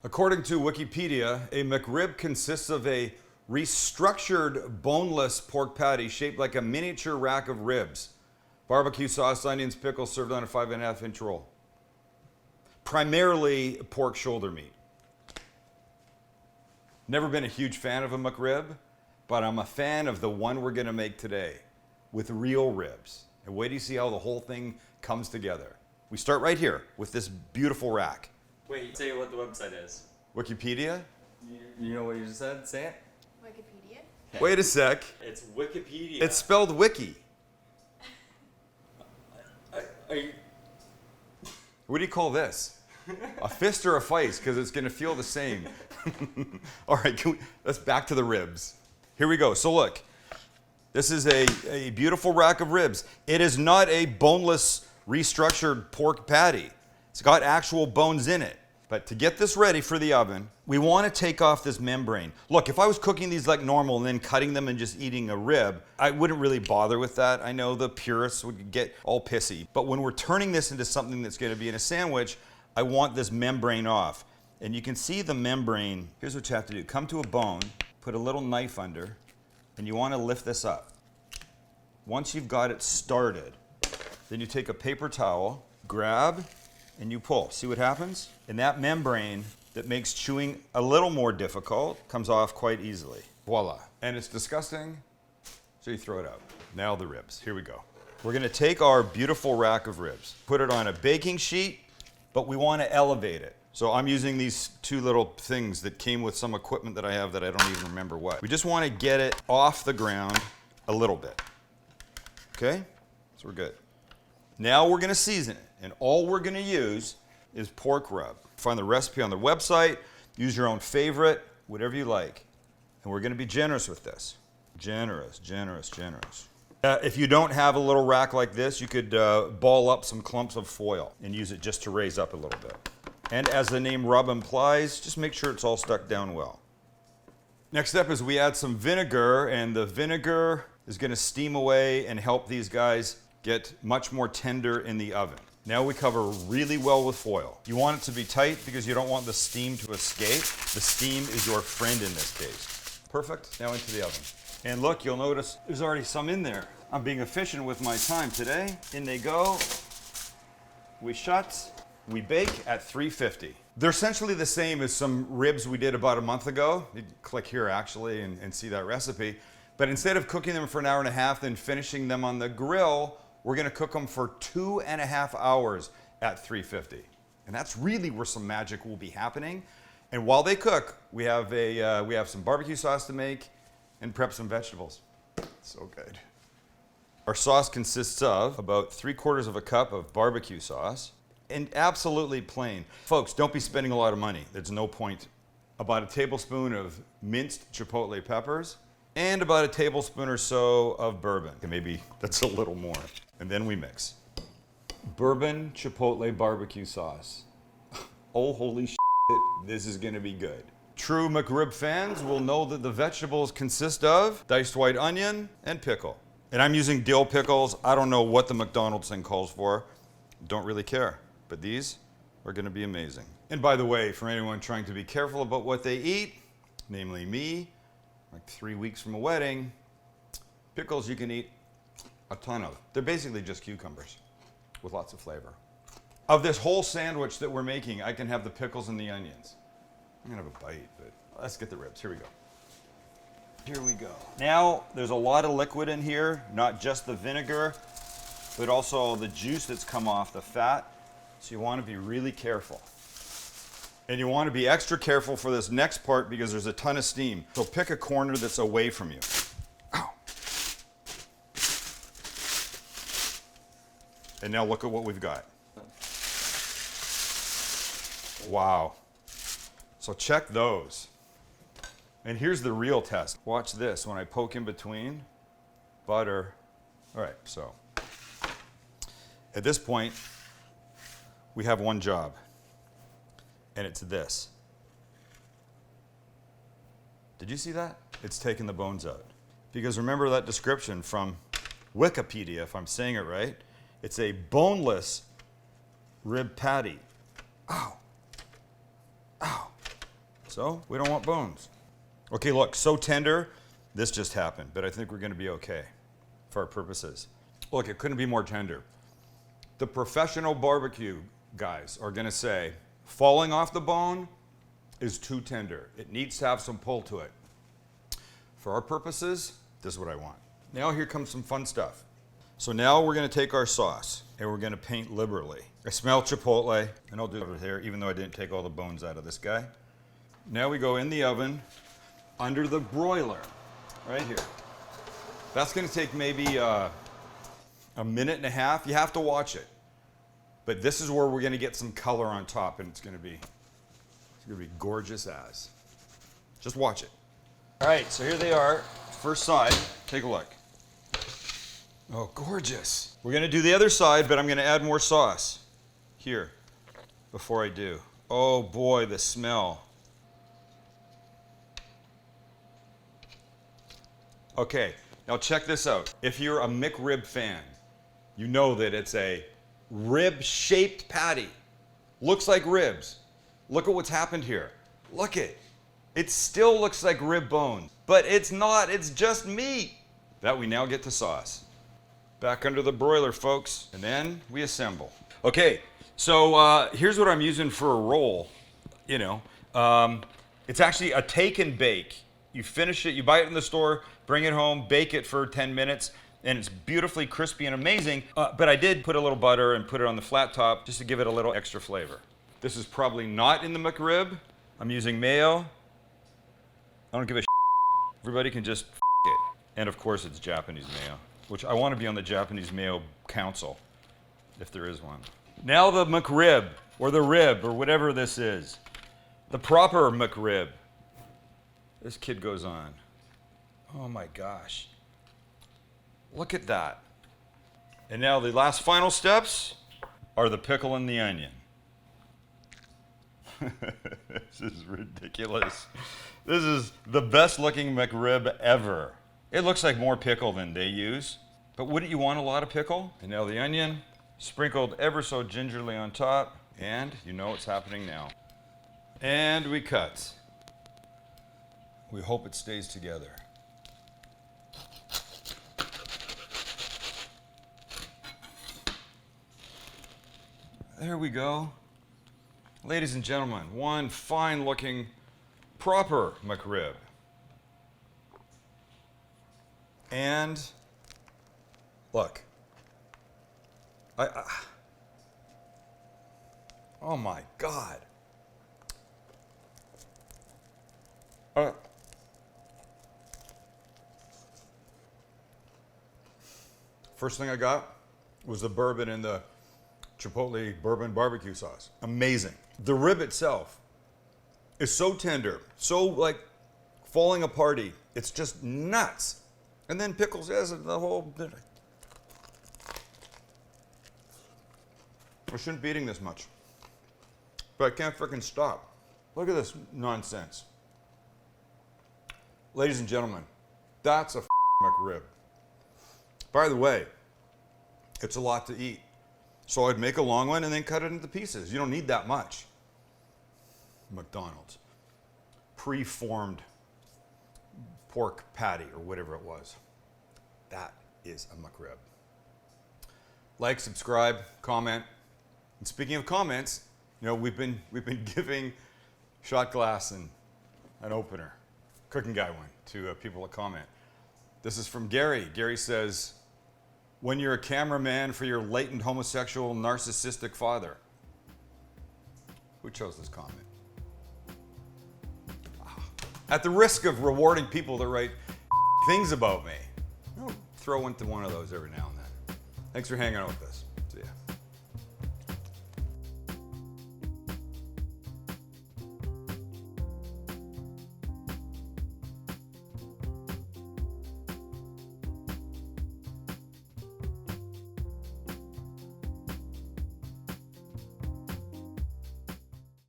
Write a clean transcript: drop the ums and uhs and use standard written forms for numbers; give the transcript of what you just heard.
According to Wikipedia, a McRib consists of a restructured boneless pork patty shaped like a miniature rack of ribs. Barbecue sauce, onions, pickles served on a 5.5-inch roll. Primarily pork shoulder meat. Never been a huge fan of a McRib, but I'm a fan of the one we're gonna make today with real ribs. And wait till you see how the whole thing comes together. We start right here with this beautiful rack. Wait, say what the website is. Wikipedia? You know what you just said? Say it. Wikipedia? Wait a sec. It's Wikipedia. It's spelled wiki. Are you... What do you call this? A fist or a feist? Because it's going to feel the same. All right, let's back to the ribs. Here we go. So look, this is a beautiful rack of ribs. It is not a boneless, restructured pork patty. It's got actual bones in it. But to get this ready for the oven, we want to take off this membrane. Look, if I was cooking these like normal and then cutting them and just eating a rib, I wouldn't really bother with that. I know the purists would get all pissy. But when we're turning this into something that's going to be in a sandwich, I want this membrane off. And you can see the membrane. Here's what you have to do. Come to a bone, put a little knife under, and you want to lift this up. Once you've got it started, then you take a paper towel, grab, and you pull. See what happens? And that membrane that makes chewing a little more difficult comes off quite easily. Voila. And it's disgusting, so you throw it out. Now the ribs. Here we go. We're gonna take our beautiful rack of ribs, put it on a baking sheet, but we wanna elevate it. So I'm using these two little things that came with some equipment that I have that I don't even remember what. We just wanna get it off the ground a little bit. Okay? So we're good. Now we're gonna season it, and all we're gonna use is pork rub. Find the recipe on their website, use your own favorite, whatever you like. And we're gonna be generous with this. Generous, generous, generous. If you don't have a little rack like this, you could ball up some clumps of foil and use it just to raise up a little bit. And as the name rub implies, just make sure it's all stuck down well. Next step is we add some vinegar, and the vinegar is gonna steam away and help these guys get much more tender in the oven. Now we cover really well with foil. You want it to be tight because you don't want the steam to escape. The steam is your friend in this case. Perfect, now into the oven. And look, you'll notice there's already some in there. I'm being efficient with my time today. In they go. We shut, we bake at 350. They're essentially the same as some ribs we did about a month ago. You can click here actually and see that recipe. But instead of cooking them for an hour and a half, then finishing them on the grill, we're gonna cook them for 2.5 hours at 350. And that's really where some magic will be happening. And while they cook, we have some barbecue sauce to make and prep some vegetables. So good. Our sauce consists of about 3/4 cup of barbecue sauce, and absolutely plain. Folks, don't be spending a lot of money. There's no point. About a tablespoon of minced chipotle peppers, and about a tablespoon or so of bourbon. Okay, maybe that's a little more. And then we mix. Bourbon chipotle barbecue sauce. Oh, holy shit, this is gonna be good. True McRib fans will know that the vegetables consist of diced white onion and pickle. And I'm using dill pickles. I don't know what the McDonald's thing calls for. Don't really care. But these are gonna be amazing. And by the way, for anyone trying to be careful about what they eat, namely me, like 3 weeks from a wedding, pickles you can eat a ton of. They're basically just cucumbers with lots of flavor. Of this whole sandwich that we're making, I can have the pickles and the onions. I'm gonna have a bite, but let's get the ribs. Here we go. Here we go. Now, there's a lot of liquid in here, not just the vinegar, but also the juice that's come off the fat. So you wanna be really careful. And you want to be extra careful for this next part because there's a ton of steam. So pick a corner that's away from you. Ow. And now look at what we've got. Wow. So check those. And here's the real test. Watch this. When I poke in between, butter. All right, so at this point, we have one job. And it's this. Did you see that? It's taking the bones out. Because remember that description from Wikipedia, if I'm saying it right, it's a boneless rib patty. Ow. Ow. So we don't want bones. Okay, look, so tender. This just happened, but I think we're gonna be okay for our purposes. Look, it couldn't be more tender. The professional barbecue guys are gonna say, falling off the bone is too tender. It needs to have some pull to it. For our purposes, this is what I want. Now here comes some fun stuff. So now we're gonna take our sauce and we're gonna paint liberally. I smell Chipotle, and I'll do it here, even though I didn't take all the bones out of this guy. Now we go in the oven under the broiler, right here. That's gonna take maybe a minute and a half. You have to watch it. But this is where we're gonna get some color on top, and it's gonna be gorgeous as. Just watch it. All right, so here they are. First side, take a look. Oh, gorgeous. We're gonna do the other side, but I'm gonna add more sauce here before I do. Oh boy, the smell. Okay, now check this out. If you're a McRib fan, you know that it's a rib-shaped patty. Looks like ribs. Look at what's happened here. Look it. It still looks like rib bone, but it's not, it's just meat. That we now get to sauce. Back under the broiler, folks, and then we assemble. Okay, so here's what I'm using for a roll. You know, it's actually a take and bake. You finish it, you buy it in the store, bring it home, bake it for 10 minutes, and it's beautifully crispy and amazing. But I did put a little butter and put it on the flat top just to give it a little extra flavor. This is probably not in the McRib. I'm using Mayo. I don't give a Everybody can just it. And of course it's Japanese Mayo, which I want to be on the Japanese Mayo Council, if there is one. Now the McRib, or the rib, or whatever this is. The proper McRib. This kid goes on. Oh my gosh. Look at that. And now the last final steps are the pickle and the onion. This is ridiculous. This is the best looking McRib ever. It looks like more pickle than they use, but wouldn't you want a lot of pickle? And now the onion, sprinkled ever so gingerly on top, and you know what's happening now. And we cut. We hope it stays together. There we go. Ladies and gentlemen, one fine looking proper McRib. And look, oh my God. First thing I got was the bourbon and the Chipotle Bourbon BBQ Sauce. Amazing. The rib itself is so tender, so like falling aparty. It's just nuts. And then pickles as the whole. I shouldn't be eating this much, but I can't freaking stop. Look at this nonsense. Ladies and gentlemen, that's a McRib. By the way, it's a lot to eat. So I'd make a long one and then cut it into pieces. You don't need that much. McDonald's. Pre-formed pork patty or whatever it was. That is a McRib. Like, subscribe, comment. And speaking of comments, you know, we've been giving shot glass and an opener, cooking guy one, to people that comment. This is from Gary. Gary says, when you're a cameraman for your latent homosexual narcissistic father. Who chose this comment? At the risk of rewarding people that write things about me, I'll throw into one of those every now and then. Thanks for hanging out with us.